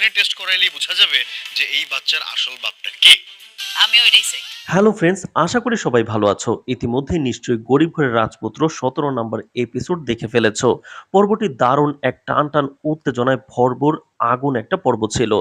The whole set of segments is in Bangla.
ডিএনএ টেস্ট করাইলেই বোঝা যাবে যে এই বাচ্চার আসল বাপটা কে। আমিও এটাই চাই। হ্যালো ফ্রেন্ডস, আশা করি সবাই ভালো আছো। ইতিমধ্যে নিশ্চয়ই গরিব ঘরের রাজপুত্র 17 নম্বর এপিসোড দেখে ফেলেছো। পর্বটি দারুণ এক টান টান উত্তেজনায় ভরপুর আগুন একটা পর্ব ছিল।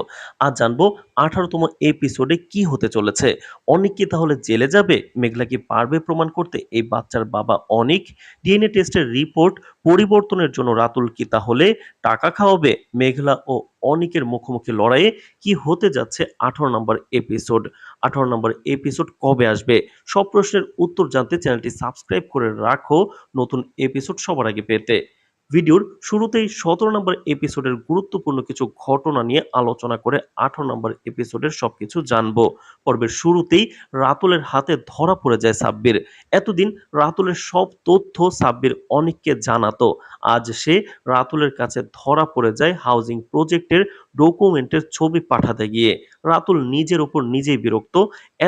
আজ জানবো 18তম এপিসোডে কি হতে চলেছে। অনিক কি তাহলে জেলে যাবে? মেঘলা কি পারবে প্রমাণ করতে এই বাচ্চার বাবা অনিক? ডিএনএ টেস্টের রিপোর্ট পরিবর্তনের জন্য রাতুল কি তাহলে টাকা খাওয়াবে? মেঘলা ও অনিকের মুখোমুখি লড়াইয়ে কি হতে যাচ্ছে 18 নম্বর এপিসোড? 18 নম্বর এপিসোড কবে আসবে? সব প্রশ্নের উত্তর জানতে চ্যানেলটি সাবস্ক্রাইব করে রাখো নতুন এপিসোড সবার আগে পেতে। ভিডিওর শুরুতেই 17 নম্বর এপিসোডের গুরুত্বপূর্ণ কিছু ঘটনা নিয়ে আলোচনা করে 18 নম্বর এপিসোডের সবকিছু জানবো। পর্বের শুরুতেই রাতুলের হাতে ধরা পড়ে যায় সাব্বির। এতদিন রাতুলের সব তথ্য সাব্বির অনেককে জানাতো। আজ সে রাতুলের কাছে ধরা পড়ে যায় হাউজিং প্রজেক্টের ডকুমেন্টের ছবি পাঠাতে গিয়ে। রাতুল নিজের উপর নিজেই বিরক্ত।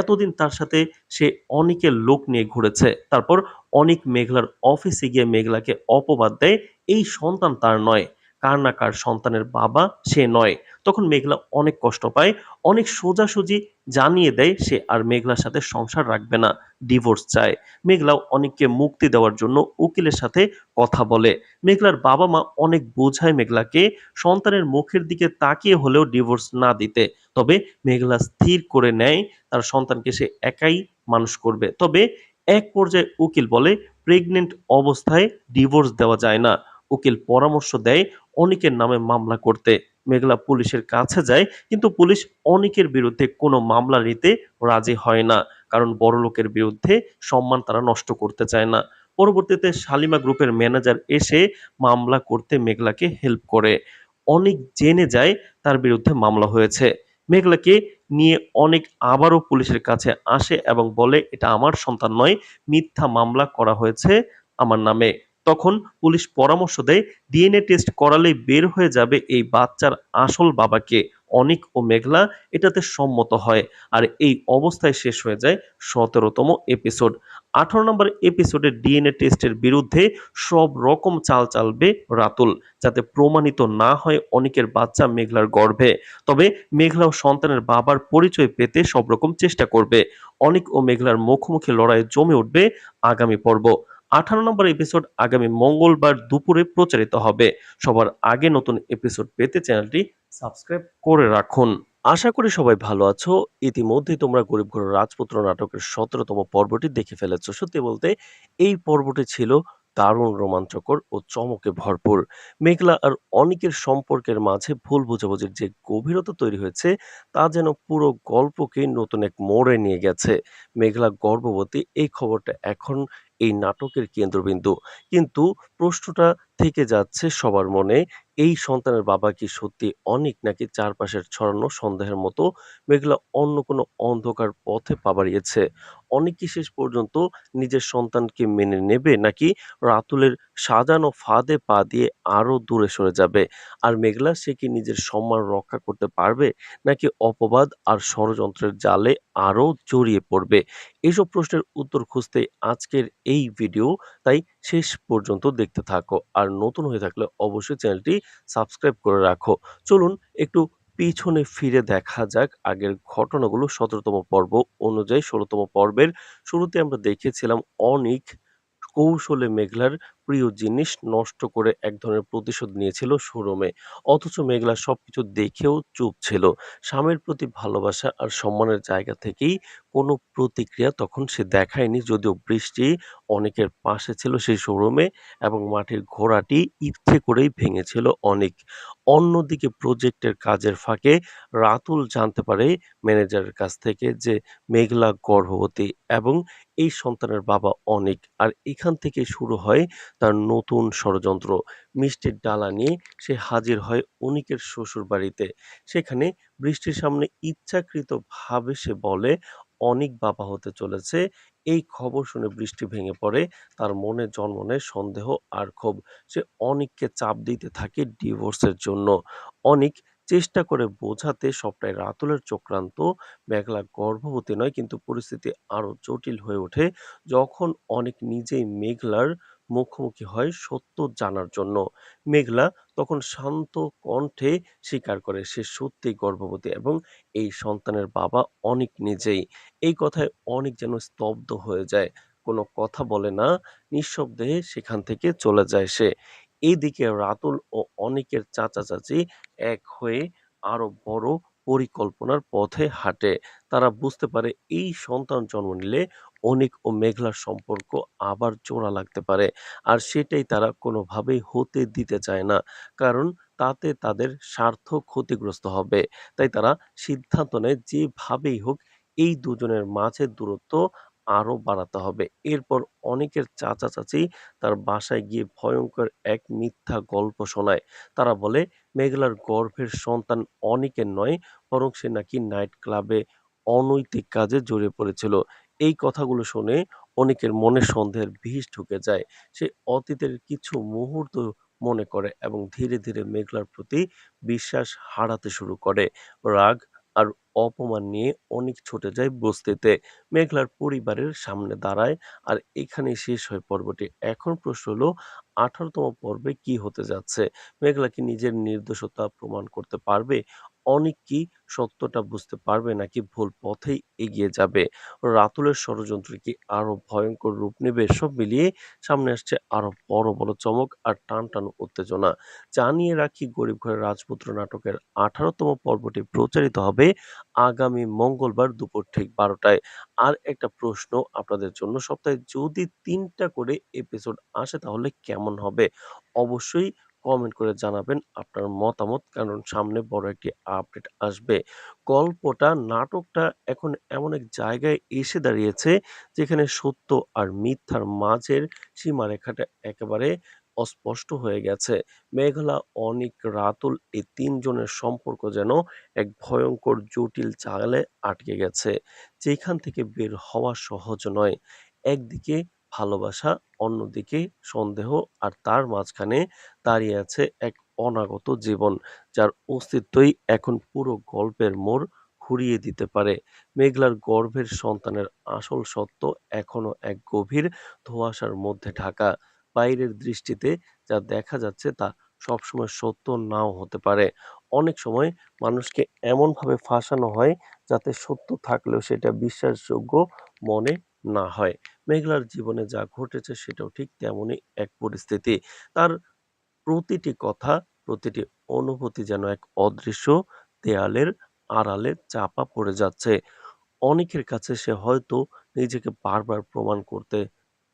এতদিন তার সাথে সে অনিকের লোক নিয়ে ঘুরেছে। তারপর অনিক মেঘলার অফিসে গিয়ে মেঘলাকে অপবাদ দেয় এই সন্তান তার নয়। কার না কার সন্তানের বাবা সে নয়। তখন মেঘলা অনেক কষ্ট পায়। অনেক সোজাসুজি জানিয়ে দেয় সে আর মেঘলার সাথে সংসার রাখবে না, ডিভোর্স চায়। মেঘলাও অনিককে মুক্তি দেওয়ার জন্য উকিলের সাথে কথা বলে। মেঘলার বাবা মা অনেক বোঝায় মেঘলাকে সন্তানের মুখের দিকে তাকিয়ে হলেও ডিভোর্স না দিতে। তবে মেঘলা স্থির করে নেয় তার সন্তানকে সে একাই মানুষ করবে। তবে এক পর্যায়ে উকিল বলে প্রেগনেন্ট অবস্থায় ডিভোর্স দেওয়া যায় না। উকিল পরামর্শ দেয় অনিকের নামে মামলা করতে। মেঘলা পুলিশের কাছে যায়, কিন্তু পুলিশ অনিকের বিরুদ্ধে কোনো মামলা নিতে রাজি হয় না। কারণ বড়লোকের বিরুদ্ধে সম্মান তারা নষ্ট করতে চায় না। পরবর্তীতে শালিমা গ্রুপের ম্যানেজার এসে মামলা করতে মেঘলাকে হেল্প করে। অনেক জেনে যায় তার বিরুদ্ধে মামলা হয়েছে। মেঘলাকে নিয়ে অনেক আবারও পুলিশের কাছে আসে এবং বলে এটা আমার সন্তান নয়, মিথ্যা মামলা করা হয়েছে আমার নামে। তখন পুলিশ পরামর্শ দেয় ডিএনএ টেস্ট করালেই বের হয়ে যাবে এই বাচ্চার আসল বাবাকে। অনিক ও মেঘলা এটাতে সম্মত হয়। আর এই অবস্থায় শেষ হয়ে যায় 17তম এপিসোড। 18 নম্বর এপিসোডে ডিএনএ টেস্টের বিরুদ্ধে সব রকম চাল চালবে রাতুল, যাতে প্রমাণিত না হয় অনিকের বাচ্চা মেঘলার গর্ভে। তবে মেঘলা ও সন্তানের বাবার পরিচয় পেতে সব রকম চেষ্টা করবে। অনিক ও মেঘলার মুখোমুখি লড়াই জমে উঠবে আগামী পর্ব। 18 নম্বর এপিসোড আগামী মঙ্গলবার দুপুরে প্রচারিত হবে। সবার আগে নতুন এপিসোড পেতে চ্যানেলটি সাবস্ক্রাইব করে রাখুন। আশা করি সবাই ভালো আছো। ইতিমধ্যেই তোমরা গরিব ঘরের রাজপুত্র নাটকের 17তম পর্বটি দেখে ফেলেছো। সত্যি বলতে এই পর্বটি ছিল দারুণ রোমাঞ্চকর ও চমকে ভরপুর। মেঘলা আর অনিকের সম্পর্কের মাঝে ভুল বোঝাবুঝির যে গভীরতা তৈরি হয়েছে তা যেন পুরো গল্পকে নতুন এক মোড়ে নিয়ে গেছে। মেঘলা গর্ভবতী এই খবরটা এখন এই নাটকের কেন্দ্রবিন্দু। কিন্তু প্রশ্নটা থেকে যাচ্ছে সবার মনে, এই সন্তানের বাবা কি সত্যি অনিক, নাকি চারপাশের ছড়ানো সন্দেহের মতো মেঘলা অন্য কোনো অন্ধকার পথে পা বাড়িয়েছে? অনিক কি শেষ পর্যন্ত নিজের সন্তানকে মেনে নেবে, নাকি রাতুলের সাজানো ফাঁদে পা দিয়ে আরো দূরে সরে যাবে? আর মেঘলা সে কি নিজের সম্মান রক্ষা করতে পারবে, নাকি অপবাদ আর ষড়যন্ত্রের জালে আরো জড়িয়ে পড়বে? এসব প্রশ্নের উত্তর খুঁজতে আজকের এই ভিডিও, তাই শেষ পর্যন্ত দেখতে থাকো। আর নতুন হয়ে থাকলে অবশ্যই চ্যানেলটি সাবস্ক্রাইব করে রাখো। চলুন একটু পিছনে ফিরে দেখা যাক আগের ঘটনাগুলো। 17তম পর্ব অনুযায়ী 16তম পর্বের শুরুতে আমরা দেখেছিলাম অনিক কৌশলে মেঘলার প্রিয় জিনিস নষ্ট করে এক ধরনের প্রতিশোধ নিয়েছিল শোরুমে। অথচ মেঘলা সবকিছু দেখেও চুপ ছিল। স্বামীর প্রতি ভালোবাসা আর সম্মানের জায়গা থেকেই কোনো প্রতিক্রিয়া তখন সে দেখায়নি, যদিও বৃষ্টি অনেকের পাশে ছিল সেই শোরুমে এবং মাটির ঘোড়াটি ইচ্ছে করেই ভেঙেছিল অনেক। অন্যদিকে প্রজেক্টের কাজের ফাঁকে রাতুল জানতে পারে ম্যানেজারের কাছ থেকে যে মেঘলা গর্ভবতী এবং এই সন্তানের বাবা অনিক। আর এখান থেকে শুরু হয় তার নতুন ষড়যন্ত্র। মিষ্টির ডালা নিয়ে সে হাজির হয় অনিকের শ্বশুর বাড়িতে। সেখানে বৃষ্টির সামনে ইচ্ছাকৃতভাবে সে বলে অনিক বাবা হতে চলেছে। এই খবর শুনে বৃষ্টি ভেঙে পড়ে। তার মনে জন্ম নেয় সন্দেহ আর ক্ষোভ। সে অনিককে চাপ দিতে থাকে ডিভোর্সের জন্য। অনিক চেষ্টা করে বোঝাতে সবটাই রাতুলের চক্রান্ত। মেঘলা গর্ভবতী নয়, কিন্তু পরিস্থিতি আরো জটিল হয়ে ওঠে যখন অনিক নিজেই মেঘলার মুখোমুখি হয় সত্য জানার জন্য। মেঘলা তখন শান্ত কণ্ঠে স্বীকার করে সে সত্যিই গর্ভবতী এবং এই সন্তানের বাবা অনিক নিজেই। এই কথায় অনিক যেন স্তব্ধ হয়ে যায়। কোনো কথা বলে না, নিঃশব্দে সেখান থেকে চলে যায় সে। এইদিকে রাতুল ও অনিকের চাচা-চাচী এক হয়ে আরো বড় পরিকল্পনার পথে হাঁটে। তারা বুঝতে পারে এই সন্তান জন্ম নিলে অনিক ও মেঘলার সম্পর্ক আবার জোড়া লাগতে পারে। আর সেটাই তারা কোনোভাবেই হতে দিতে চায় না। কারণ তাতে তাদের স্বার্থ ক্ষতিগ্রস্ত হবে। তাই তারা সিদ্ধান্ত নেয় যেভাবেই হোক এই দুজনের মাঝের দূরত্ব আরো বাড়াতে হবে। এরপর অনিকের চাচা-চাচী তার বাসায় গিয়ে ভয়ংকর এক মিথ্যা গল্প শোনায়। তারা বলে মেঘলার গর্ভের সন্তান অনিকের নয়, বরং সে নাকি নাইট ক্লাবে অনৈতিক কাজে জড়িয়ে পড়েছিল। এই কথাগুলো শুনে অনিকের মনে সন্দেহের বিষ ঢুকে যায়। সে অতীতের কিছু মুহূর্ত মনে করে এবং ধীরে ধীরে মেঘলার প্রতি বিশ্বাস হারাতে শুরু করে। রাগ আর অপমান নিয়ে অনিক ছুটে যায় বস্তিতে। মেঘলার পরিবারের সামনে দাঁড়ায়। আর এখানেই শেষ হয় পর্বটি। এখন প্রশ্ন হলো ১৮তম পর্বে কি হতে যাচ্ছে? মেঘলা কি নিজের নির্দোষতা প্রমাণ করতে পারবে? অনিক কি সত্যটা বুঝতে পারবে নাকি ভুল পথেই এগিয়ে যাবে? রাতুলের ষড়যন্ত্র কি আরো ভয়ঙ্কর রূপ নেবে? সব মিলিয়ে সামনে আসছে আরো বড় বড় চমক আর টানটান উত্তেজনা। জানিয়ে রাখি গরিব ঘরের রাজপুত্র নাটকের ১৮তম পর্বটি প্রচারিত হবে আগামী মঙ্গলবার দুপুর ঠিক ১২টায়। আর একটা প্রশ্ন আপনাদের জন্য, সপ্তাহে যদি ৩টা করে এপিসোড আসে তাহলে কেমন হবে? অবশ্যই কমেন্ট করে জানাবেন আপনার মতামত, কারণ সামনে বড় একটি আপডেট আসবে। নাটকটা এখন এমন এক জায়গায় এসে দাঁড়িয়েছে যেখানে সত্য আর মিথ্যার মাঝের সীমারেখাটা একেবারে অস্পষ্ট হয়ে গেছে। মেঘলা, অনিক, রাতুল এই ৩ জনের সম্পর্ক যেন এক ভয়ংকর জটিল জালে আটকে গেছে, যেখান থেকে বের হওয়া সহজ নয়। একদিকে ভালোবাসা, অন্যদিকে সন্দেহ, আর তার মাঝখানে দাঁড়িয়ে আছে এক অনাগত জীবন, যার অস্তিত্বই এখন পুরো গল্পের মোড় ঘুরিয়ে দিতে পারে। মেঘলার গর্ভের সন্তানের আসল সত্য এখনো এক গভীর ধোঁয়াশার মধ্যে ঢাকা। বাইরের দৃষ্টিতে যা দেখা যাচ্ছে তা সবসময় সত্য নাও হতে পারে। অনেক সময় মানুষকে এমনভাবে ফাঁসানো হয় যাতে সত্য থাকলেও সেটা বিশ্বাসযোগ্য মনে না হয়। মেঘলার জীবনে যা ঘটেছে সেটাও ঠিক তেমনই এক পরিস্থিতি। তার প্রতিটি কথা, প্রতিটি অনুভূতি যেন এক অদৃশ্য দেয়ালের আড়ালে চাপা পড়ে যাচ্ছে। অনেকের কাছে সে হয়তো নিজেকে বারবার প্রমাণ করতে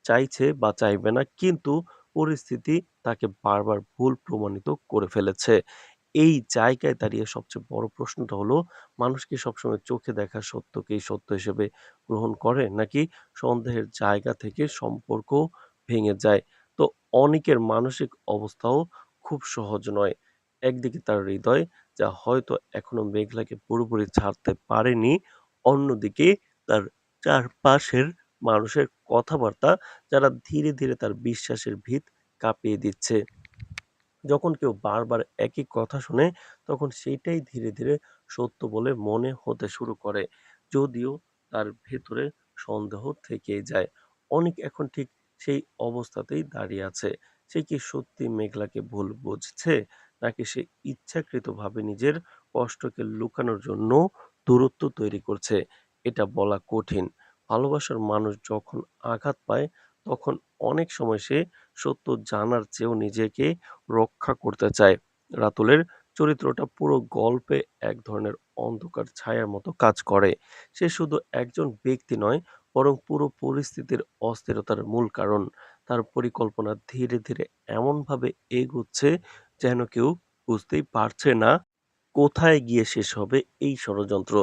চাইছে বা চাইবে না, কিন্তু পরিস্থিতি তাকে বারবার ভুল প্রমাণিত করে ফেলেছে। এই জায়গায় দাঁড়িয়ে সবচেয়ে বড় প্রশ্নটা হলো, মানুষ কি সবসময় চোখে দেখা সত্যকেই সত্য হিসেবে গ্রহণ করে, নাকি সন্দেহের জায়গা থেকে সম্পর্ক ভেঙে যায়? তো অনেকের মানসিক অবস্থাও খুব সহজ নয়। একদিকে তার হৃদয়, যা হয়তো এখনো মেঘলাকে পুরোপুরি ছাড়তে পারেনি, অন্যদিকে তার চারপাশের মানুষের কথাবার্তা, যারা ধীরে ধীরে তার বিশ্বাসের ভিত কাঁপিয়ে দিচ্ছে। যখন কেউ বারবার একই কথা শোনে, তখন সেইটাই ধীরে ধীরে সত্য বলে মনে হতে শুরু করে, যদিও তার ভেতরে সন্দেহ থেকেই যায়। অনেক এখন ঠিক সেই অবস্থাতেই দাঁড়িয়ে আছে। সে কি সত্যি মেঘলাকে ভুল বুঝছে, নাকি সে ইচ্ছাকৃতভাবে নিজের কষ্টকে লুকানোর জন্য দূরত্ব তৈরি করছে? এটা বলা কঠিন। ভালোবাসার মানুষ যখন আঘাত পায়, তখন অনেক সময় সে সত্য জানার চেয়েও নিজেকে রক্ষা করতে চায়। রাতুলের চরিত্রটা পুরো গল্পে এক ধরনের অন্ধকার ছায়ার মতো কাজ করে। সে শুধু একজন ব্যক্তি নয়, বরং পুরো পরিস্থিতির অস্থিরতার মূল কারণ। তার পরিকল্পনা ধীরে ধীরে এমনভাবে এগুচ্ছে যেন কেউ বুঝতেই পারছে না কোথায় গিয়ে শেষ হবে এই ষড়যন্ত্র।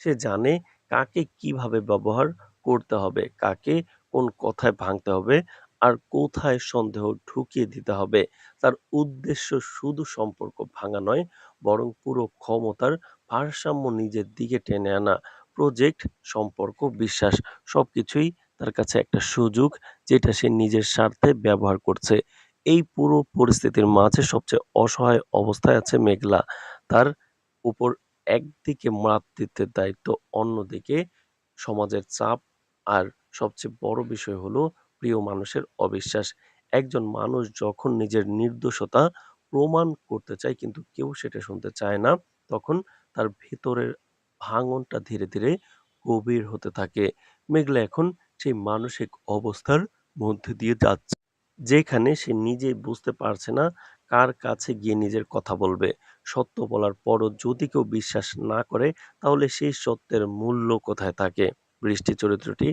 সে জানে কাকে কিভাবে ব্যবহার করতে হবে, কাকে কোন কথায় ভাঙতে হবে, আর কোথায় সন্দেহ ঢুকিয়ে দিতে হবে। তার উদ্দেশ্য শুধু সম্পর্ক ভাঙা নয়, বরং পুরো ক্ষমতার ভারসাম্য নিজের দিকে টেনে আনা। প্রজেক্ট, সম্পর্ক, বিশ্বাস, সবকিছুই তার কাছে একটা সুযোগ, যেটা সে নিজের স্বার্থে ব্যবহার করছে। এই পুরো পরিস্থিতির মাঝে সবচেয়ে অসহায় অবস্থায় আছে মেঘলা। তার উপর একদিকে মাতৃত্বের দায়িত্ব, অন্যদিকে সমাজের চাপ, আর সবচেয়ে বড় বিষয় হলো প্রিয় মানুষের অবিশ্বাস। একজন মানুষ যখন নিজের নির্দোষতা প্রমাণ করতে চায় কিন্তু কেউ সেটা শুনতে চায় না, তখন তার ভেতরের ভাঙনটা ধীরে ধীরে গভীর হতে থাকে। মেঘলা এখন সেই মানসিক অবস্থার মধ্যে দিয়ে যাচ্ছে, যেখানে সে নিজেই বুঝতে পারছে না কার কাছে গিয়ে নিজের কথা বলবে। সত্য বলার পরও যদি কেউ বিশ্বাস না করে, তাহলে সেই সত্যের মূল্য কোথায় থাকে? বৃষ্টি চরিত্রটি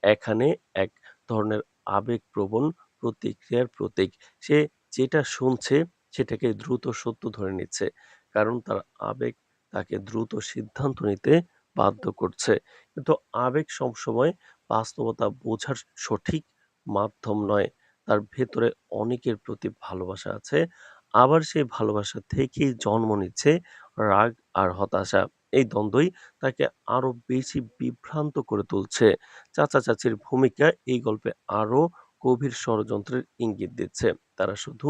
এখানে এক ধরনের আবেগপ্রবণ প্রতিক্রিয়ার প্রতীক। সে যেটা শুনছে সেটাকে দ্রুত সত্য ধরে নিচ্ছে। কারণ তার আবেগ তাকে দ্রুত সিদ্ধান্ত নিতে বাধ্য করছে। কিন্তু আবেগ সবসময় বাস্তবতা বোঝার সঠিক মাধ্যম নয়। তার ভেতরে অনেকের প্রতি ভালোবাসা আছে। আবার সেই ভালোবাসা থেকেই জন্ম নিচ্ছে রাগ আর হতাশা। এই দ্বন্দ্বই তাকে আরো বেশি বিভ্রান্ত করে তুলছে। চাচা-চাচীর ভূমিকা এই গল্পে আরো গভীর ষড়যন্ত্রের ইঙ্গিত দিচ্ছে। তারা শুধু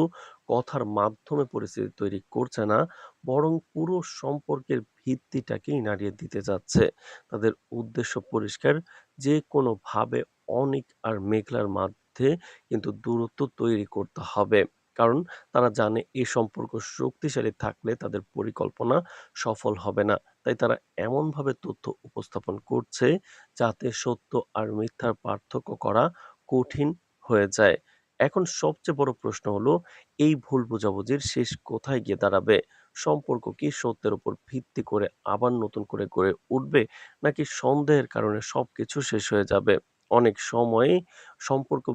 কথার মাধ্যমে পরিস্থিতি তৈরি করছে না, বরং পুরো সম্পর্কের ভিত্তিটাকেই নাড়িয়ে দিতে যাচ্ছে। তাদের উদ্দেশ্য পরিষ্কার, যে কোনোভাবে অনিক আর মেঘলার মধ্যে কিন্তু দূরত্ব তৈরি করতে হবে। কারণ তারা জানে এই সম্পর্ক শক্তিশালী থাকলে তাদের পরিকল্পনা সফল হবে না। তাই তারা এমনভাবে তথ্য উপস্থাপন করছে যাতে সত্য আর মিথ্যার পার্থক্য করা কঠিন হয়ে যায়। এখন সবচেয়ে বড় প্রশ্ন হলো, এই ভুল বোঝাবুঝির শেষ কোথায় গিয়ে দাঁড়াবে? সম্পর্ক কি সত্যের উপর ভিত্তি করে আবার নতুন করে গড়ে উঠবে, নাকি সন্দেহের কারণে সবকিছু শেষ হয়ে যাবে? অনেক সময়ই সম্পর্ক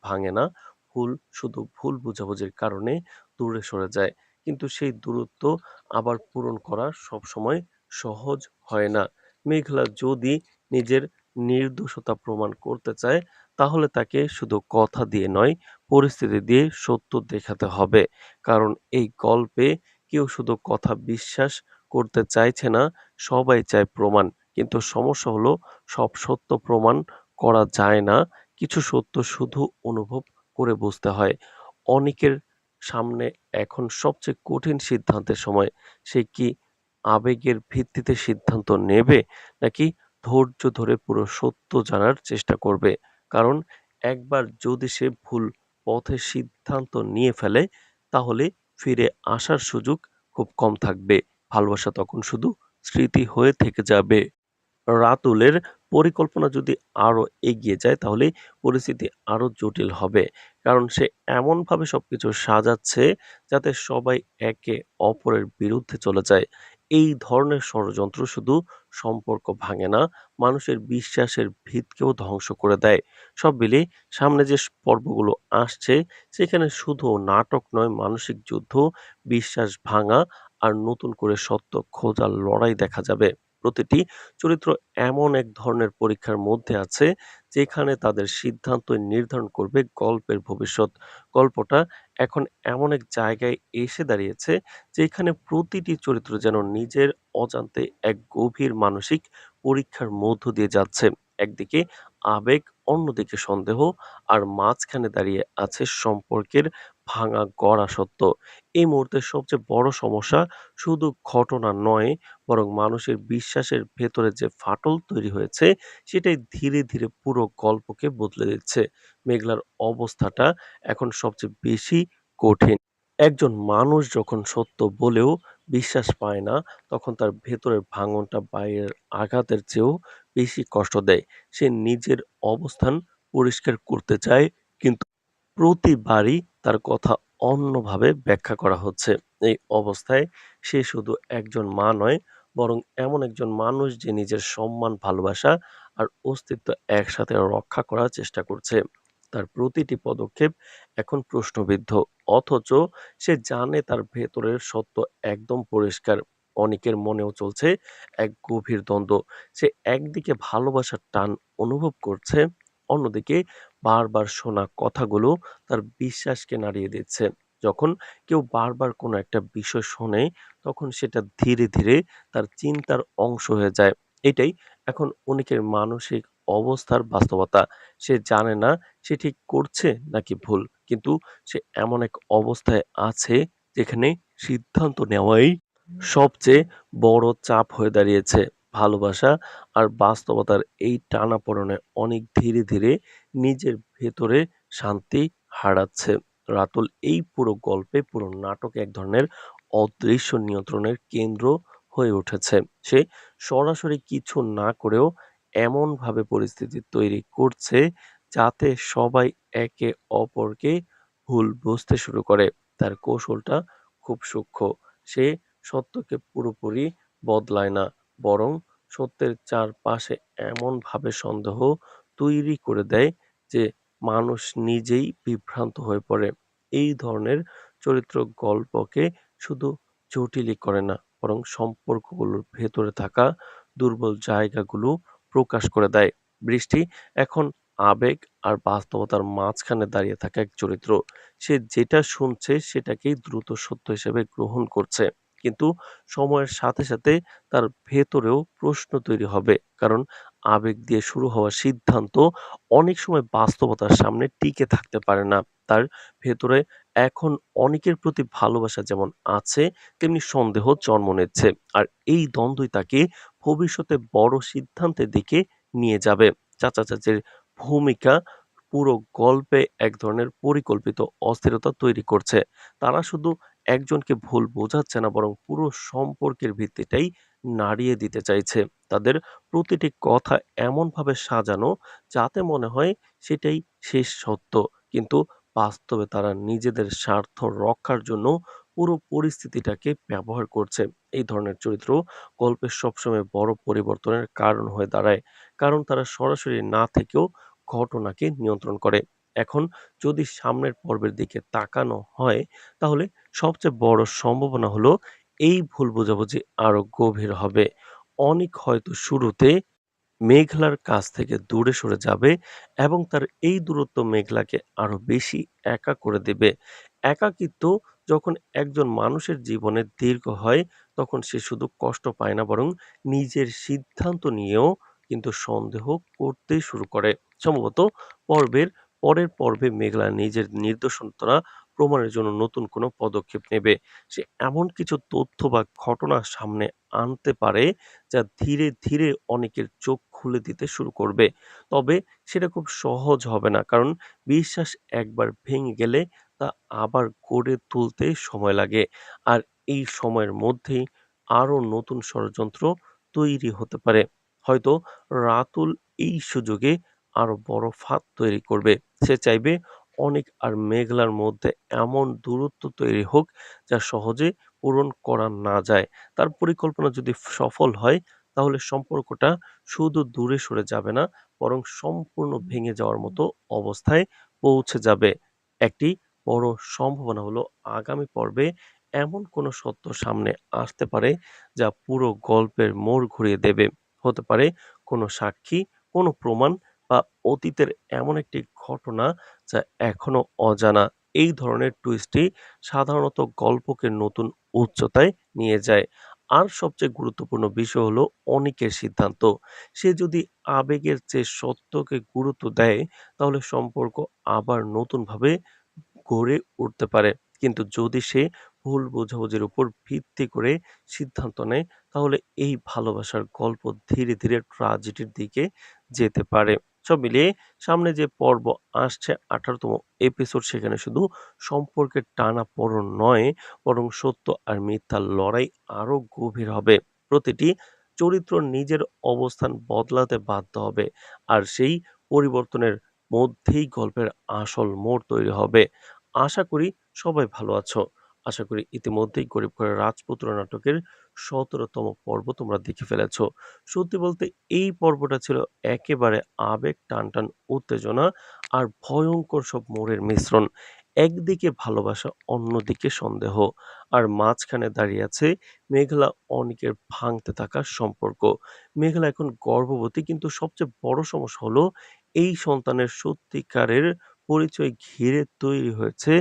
ভাঙে না, শুধু ভুল বোঝাবুঝির কারণে দূরে সরে যায়। কিন্তু সেই দূরত্ব আবার পূরণ করা সবসময় সহজ হয় না। মেঘলা যদি নিজের নির্দোষতা প্রমাণ করতে চায়, তাহলে তাকে শুধু কথা দিয়ে নয়, পরিস্থিতি দিয়ে সত্য দেখাতে হবে। কারণ এই গল্পে কেউ শুধু কথা বিশ্বাস করতে চাইছে না, সবাই চায় প্রমাণ। কিন্তু সমস্যা হলো, সব সত্য প্রমাণ করা যায় না। কিছু সত্য শুধু অনুভব করে বুঝতে হয়। অনেকের সামনে এখন সবচেয়ে কঠিন সিদ্ধান্তের সময়। সে কি আবেগের ভিত্তিতে সিদ্ধান্ত নেবে, নাকি ধৈর্য ধরে পুরো সত্য জানার চেষ্টা করবে? কারণ একবার যদি সে ভুল পথে সিদ্ধান্ত নিয়ে ফেলে, তাহলে ফিরে আসার সুযোগ খুব কম থাকবে। ভালোবাসা তখন শুধু স্মৃতি হয়ে থেকে যাবে। রাতুলের পরিকল্পনা যদি আরো এগিয়ে যায়, তাহলে পরিস্থিতি আরো জটিল হবে। কারণ সে এমনভাবে সবকিছু সাজাচ্ছে যাতে সবাই একে অপরের বিরুদ্ধে চলে যায়। এই ধরনের ষড়যন্ত্র শুধু সম্পর্ক ভাঙে না, মানুষের বিশ্বাসের ভিতকেও ধ্বংস করে দেয়। সব মিলিয়ে সামনে যে পর্বগুলো আসছে, সেখানে শুধু নাটক নয়, মানসিক যুদ্ধ, বিশ্বাস ভাঙা আর নতুন করে সত্য খোঁজার লড়াই দেখা যাবে। প্রতিটি চরিত্র এমন এক ধরনের পরীক্ষার মধ্যে আছে, যেখানে তাদের সিদ্ধান্তই নির্ধারণ করবে গল্পের ভবিষ্যৎ। গল্পটা এখন এমন এক জায়গায় এসে দাঁড়িয়েছে, যেখানে প্রতিটি চরিত্র যেন নিজের অজান্তে এক গভীর মানসিক পরীক্ষার মধ্য দিয়ে যাচ্ছে। একদিকে আবেগ, অন্যদিকে সন্দেহ, আর মাঝখানে দাঁড়িয়ে আছে সম্পর্কের ভাঙা গড়া সত্য। এই মুহূর্তের সবচেয়ে বড় সমস্যা শুধু ঘটনা নয়, বরং মানুষের বিশ্বাসের ভেতরে যে ফাটল তৈরি হয়েছে, সেটাই ধীরে ধীরে পুরো গল্পকে বদলে দিচ্ছে। মেঘলার অবস্থাটা এখন সবচেয়ে বেশি কঠিন। একজন মানুষ যখন সত্য বলেও বিশ্বাস পায় না, তখন তার ভেতরের ভাঙনটা বাইরের আঘাতের চেয়েও বেশি কষ্ট দেয়। সে নিজের অবস্থান পরিষ্কার করতে চায়, কিন্তু প্রতিবারই তার কথা অন্যভাবে ব্যাখ্যা করা হচ্ছে। এই অবস্থায় সে শুধু একজন মা নয়, বরং এমন একজন মানুষ যে নিজের সম্মান, ভালোবাসা আর অস্তিত্ব একসাথে রক্ষা করার চেষ্টা করছে। তার প্রতিটি পদক্ষেপ এখন প্রশ্নবিদ্ধ, অথচ সে জানে তার ভেতরের সত্য একদম পরিষ্কার। অনেকের মনেও চলছে এক গভীর দ্বন্দ্ব। সে একদিকে ভালোবাসার টান অনুভব করছে, অন্যদিকে বারবার শোনা কথাগুলো তার বিশ্বাসকে নাড়িয়ে দিচ্ছে। যখন কেউ বারবার কোনো একটা বিষয় শোনে, তখন সেটা ধীরে ধীরে তার চিন্তার অংশ হয়ে যায়। এটাই এখন অনেকের মানসিক অবস্থার বাস্তবতা। সে জানে না সে ঠিক করছে নাকি ভুল, কিন্তু সে এমন এক অবস্থায় আছে যেখানে সিদ্ধান্ত নেওয়াই সবচেয়ে বড় চাপ হয়ে দাঁড়িয়েছে। ভালোবাসা আর বাস্তবতার এই টানাপোড়েনে অনেক ধীরে ধীরে নিজের ভেতরে শান্তি হারাচ্ছে। রাতুল এই পুরো গল্পে, পুরো নাটকে এক ধরনের অদৃশ্য নিয়ন্ত্রণের কেন্দ্র হয়ে উঠেছে। সে সরাসরি কিছু না করেও এমনভাবে পরিস্থিতি তৈরি করছে যাতে সবাই একে অপরকে ভুল বুঝতে শুরু করে। তার কৌশলটা খুব সূক্ষ্ম। সে সত্যকে পুরোপুরি বদলায় না, বরং সত্যের চারপাশে এমনভাবে সন্দেহ তৈরি করে দেয় যে মানুষ নিজেই বিভ্রান্ত হয়ে পড়ে। এই ধরনের চরিত্র গল্পকে শুধু জটিলই করে না, বরং সম্পর্কগুলোর ভেতরে থাকা দুর্বল জায়গাগুলো প্রকাশ করে দেয়। বৃষ্টি এখন আবেগ আর বাস্তবতার মাঝখানে দাঁড়িয়ে থাকা এক চরিত্র। সে যেটা শুনছে সেটাকেই দ্রুত সত্য হিসেবে গ্রহণ করছে। কিন্তু সময়ের সাথে সাথে তার ভেতরেও প্রশ্ন তৈরি হবে, কারণ আবেগ দিয়ে শুরু হওয়া সিদ্ধান্ত অনেক সময় বাস্তবতার সামনে টিকে থাকতে পারে না। তার ভেতরে এখন অনেকের প্রতি ভালোবাসা যেমন আছে, তেমনি সন্দেহ জন্ম নিচ্ছে। আর এই দ্বন্দ্বই তাকে ভবিষ্যতে বড় সিদ্ধান্তের দিকে নিয়ে যাবে। চাচা-চাচীর ভূমিকা পুরো গল্পে এক ধরনের পরিকল্পিত অস্থিরতা তৈরি করছে। তারা শুধু একজনকে ভুল বোঝাচ্ছে না, বরং পুরো সম্পর্কের ভিত্তিটাই নাড়িয়ে দিতে চাইছে। তাদের প্রতিটি কথা এমনভাবে সাজানো যাতে মনে হয় সেটাই শেষ সত্য। কিন্তু বাস্তবে তারা নিজেদের স্বার্থ রক্ষার জন্য পুরো পরিস্থিতিটাকে ব্যবহার করছে। এই ধরনের চরিত্র গল্পে সবসময় বড় পরিবর্তনের কারণ হয়ে দাঁড়ায়। কারণ তারা সরাসরি না থেকেও ঘটনাকে নিয়ন্ত্রণ করে। এখন যদি সামনের পর্বের দিকে তাকানো হয়, তাহলে সবচেয়ে বড় সম্ভাবনা হলো এই ভুল বোঝাবুঝি আরো গভীর হবে। অনিক হয়তো শুরুতে মেঘলার কাছ থেকে দূরে সরে যাবে এবং তার এই দূরত্ব মেঘলাকে আরো বেশি একা করে দেবে। একাকিত্ব যখন একজন মানুষের জীবনে দীর্ঘ হয়, তখন সে শুধু কষ্ট পায় না, বরং নিজের সিদ্ধান্ত নিয়েও কিন্তু সন্দেহ করতে শুরু করে। সম্ভবত পর্বের পরের পর্বে মেঘলা নিজের নির্দোষতা প্রমাণের জন্য নতুন কোনো পদক্ষেপ নেবে। সে এমন কিছু তথ্য বা ঘটনা সামনে আনতে পারে যা ধীরে ধীরে অনেকের চোখ খুলে দিতে শুরু করবে। তবে সেটা খুব সহজ হবে না। কারণ বিশ্বাস একবার ভেঙে গেলে তা আবার গড়ে তুলতে সময় লাগে। আর এই সময়ের মধ্যেই আরো নতুন ষড়যন্ত্র তৈরি হতে পারে। হয়তো রাতুল এই সুযোগে আরো বড় ফাঁদ তৈরি করবে। সে চাইবে অনেক আর মেঘলার মধ্যে এমন দূরত্ব তৈরি হোক যা সহজে পূরণ করা না যায়। তার পরিকল্পনা যদি সফল হয়, তাহলে সম্পর্কটা শুধু দূরে সরে যাবে না, বরং সম্পূর্ণ ভেঙে যাওয়ার মতো অবস্থায় পৌঁছে যাবে। একটি বড় সম্ভাবনা হলো আগামী পর্বে এমন কোনো সত্য সামনে আসতে পারে যা পুরো গল্পের মোড় ঘুরিয়ে দেবে। হতে পারে কোনো সাক্ষী, কোনো প্রমাণ বা অতীতের এমন একটি ঘটনা যা এখনো অজানা। এই ধরনের টুইস্টই সাধারণত গল্পকে নতুন উচ্চতায় নিয়ে যায়। আর সবচেয়ে গুরুত্বপূর্ণ বিষয় হলো অনিকের সিদ্ধান্ত। সে যদি আবেগের চেয়ে সত্যকে গুরুত্ব দেয়, তাহলে সম্পর্ক আবার নতুনভাবে গড়ে উঠতে পারে। কিন্তু যদি সে ভুল বোঝাবুঝির উপর ভিত্তি করে সিদ্ধান্ত নেয়, তাহলে এই ভালোবাসার গল্প ধীরে ধীরে ট্র্যাজেডির দিকে যেতে পারে। সব মিলিয়ে সামনে যে পর্ব আসছে ১৮তম এপিসোড, সেখানে শুধু সম্পর্কের টানাপোড়েন নয়, বরং সত্য আর মিথ্যার লড়াই আরো গভীর হবে। প্রতিটি চরিত্র নিজের অবস্থান বদলাতে বাধ্য হবে, আর সেই পরিবর্তনের মধ্যেই গল্পের আসল মোড় তৈরি হবে। আশা করি সবাই ভালো আছো। আশা করি ইতিমধ্যেই গরিব ঘরের রাজপুত্র নাটকের ১৭তম পর্ব তোমরা দেখে ফেলেছো। সত্যি বলতে এই পর্বটা ছিল একেবারে আবেগ টানটান উত্তেজনা আর ভয়ঙ্কর সব মোড়ের মিশ্রণ। একদিকে ভালোবাসা, অন্যদিকে সন্দেহ, আর মাঝখানে দাঁড়িয়ে আছে মেঘলা অনিকের ভাঙতে থাকা সম্পর্ক। মেঘলা এখন গর্ভবতী, কিন্তু সবচেয়ে বড় সমস্যা হলো এই সন্তানের সত্যিকারের পরিচয় ঘিরে তৈরি হয়েছে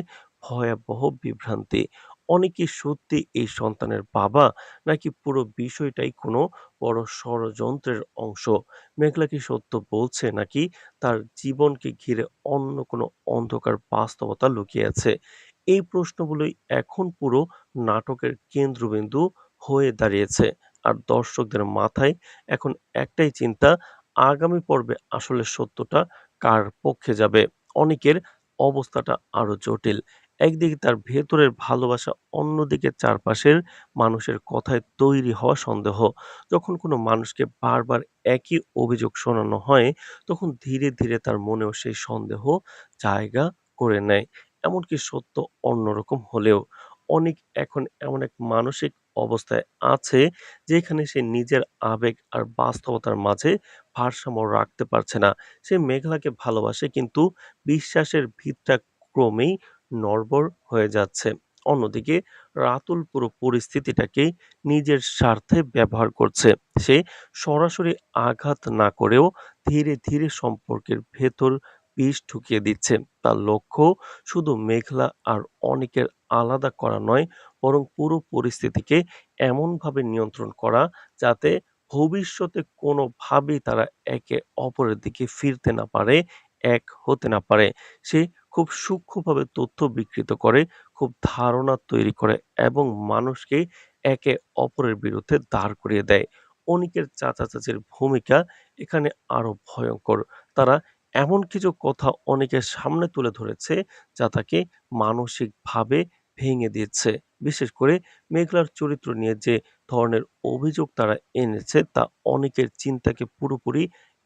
ভয়াবহ বিভ্রান্তি। অনেকে সত্যি এই সন্তানের বাবা, নাকি পুরো বিষয়টাই কোনো বড় ষড়যন্ত্রের অংশ? মেঘলা কি সত্য বলছে, নাকি তার জীবনকে ঘিরে অন্য কোনো অন্ধকার বাস্তবতা লুকিয়ে আছে? এই প্রশ্নগুলোই এখন পুরো নাটকের কেন্দ্রবিন্দু হয়ে দাঁড়িয়েছে। আর দর্শকদের মাথায় এখন একটাই চিন্তা, আগামী পর্বে আসলে সত্যটা কার পক্ষে যাবে? অনিকের অবস্থাটা আরো জটিল। একদিকে তার ভেতরের ভালোবাসা, অন্যদিকে চারপাশের মানুষের কথায় তৈরি হওয়া সন্দেহ। যখন কোনো মানুষকে বারবার একই অভিযোগ শোনানো হয়, তখন ধীরে ধীরে তার মনেও সেই সন্দেহ জায়গা করে নেয়। এমনকি সত্য অন্যরকম হলেও অনেক এখন এমন এক মানসিক অবস্থায় আছে যেখানে সে নিজের আবেগ আর বাস্তবতার মাঝে ভারসাম্য রাখতে পারছে না। সে মেঘলাকে ভালোবাসে, কিন্তু বিশ্বাসের ভিতটা ক্রমেই নড়বড় হয়ে যাচ্ছে। অন্যদিকে রাতুল পুরো পরিস্থিতিটাকে নিজের স্বার্থে ব্যবহার করছে। সে সরাসরি আঘাত না করেও ধীরে ধীরে সম্পর্কের ভেতর বিষ ঢুকিয়ে দিচ্ছে। তার লক্ষ্য শুধু মেঘলা আর অনেকের আলাদা করা নয়, বরং পুরো পরিস্থিতিকে এমনভাবে নিয়ন্ত্রণ করা যাতে ভবিষ্যতে কোনোভাবেই তারা একে অপরের দিকে ফিরতে না পারে, এক হতে না পারে। সে খুব সূক্ষ্মভাবে তথ্য বিকৃত করে, খুব ধারণা তৈরি করে এবং মানুষকে একে অপরের বিরুদ্ধে দাঁড় করিয়ে দেয়। অনিকের চাচা-চাচীর ভূমিকা এখানে আরো ভয়ংকর। তারা এমন কিছু কথা অনেকের সামনে তুলে ধরেছে যা তাকে মানসিকভাবে ভেঙে দিচ্ছে। বিশেষ করে মেঘলার চরিত্র নিয়ে যে ধরনের অভিযোগ তারা এনেছে তা অনেকের চিন্তাকে পুরোপুরি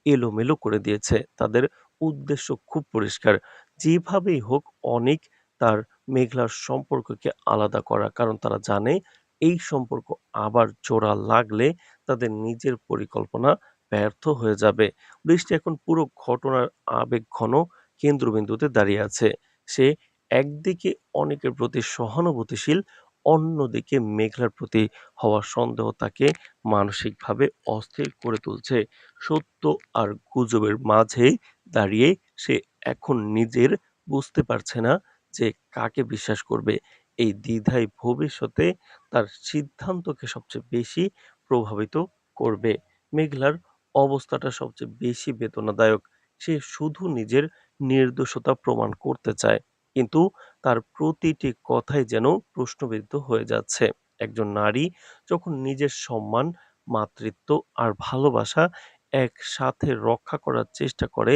এলোমেলো করে দিয়েছে। তাদের উদ্দেশ্য খুব পরিষ্কার। যেভাবেই হোক অনেক তার মেঘলার সম্পর্ককে আলাদা করা। কারণ তারা জানে এই সম্পর্ক আবার জোড়া লাগলে তাদের নিজের পরিকল্পনা ব্যর্থ হয়ে যাবে। বৃষ্টি এখন পুরো ঘটনার আবেগঘন কেন্দ্রবিন্দুতে দাঁড়িয়ে আছে। সে একদিকে অনেকের প্রতি সহানুভূতিশীল, অন্যদিকে মেঘলার প্রতি হওয়া সন্দেহ তাকে মানসিকভাবে অস্থির করে তুলছে। সত্য আর গুজবের মাঝে দাঁড়িয়ে সে এখন নিজের বুঝতে পারছে না যে কাকে বিশ্বাস করবে। এই দ্বিধাই ভবিষ্যতে তার সিদ্ধান্তকে সবচেয়ে বেশি প্রভাবিত করবে। মেঘলার অবস্থাটা সবচেয়ে বেশি বেদনাদায়ক। সে শুধু নিজের নির্দোষতা প্রমাণ করতে চায়, কিন্তু তার প্রতিটি কথাই যেন প্রশ্নবিদ্ধ হয়ে যাচ্ছে। একজন নারী যখন নিজের সম্মান, মাতৃত্ব আর ভালোবাসা একসাথে রক্ষা করার চেষ্টা করে,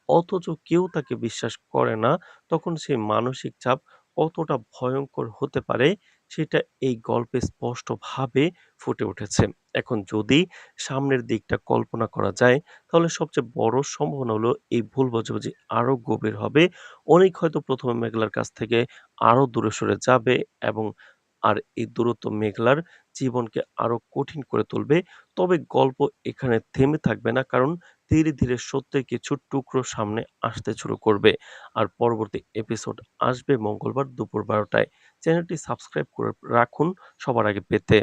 অথচ কেউ তাকে বিশ্বাস করে না, তখন সেই মানসিক চাপ কতটা ভয়ংকর হতে পারে সেটা এই গল্পে স্পষ্টভাবে ফুটে উঠেছে। এখন যদি সামনের দিকটা কল্পনা করা যায়, তাহলে সবচেয়ে বড় সম্ভাবনা হলো এই ভুল বোঝাবুঝি আরো গভীর হবে। অনেক হয়তো ১ম এ মেঘলার কাছ থেকে আরো দূরে সরে যাবে এবং আর এই দূরত্ব মেঘলার জীবনকে আরো কঠিন করে তুলবে। তবে গল্প এখানে থেমে থাকবে না, কারণ ধীরে ধীরে সত্যের কিছু টুকরো সামনে আসতে শুরু করবে। আর পরবর্তী এপিসোড আসবে মঙ্গলবার দুপুর ১২ টায়। চ্যানেলটি সাবস্ক্রাইব করে রাখুন সবার আগে পেতে।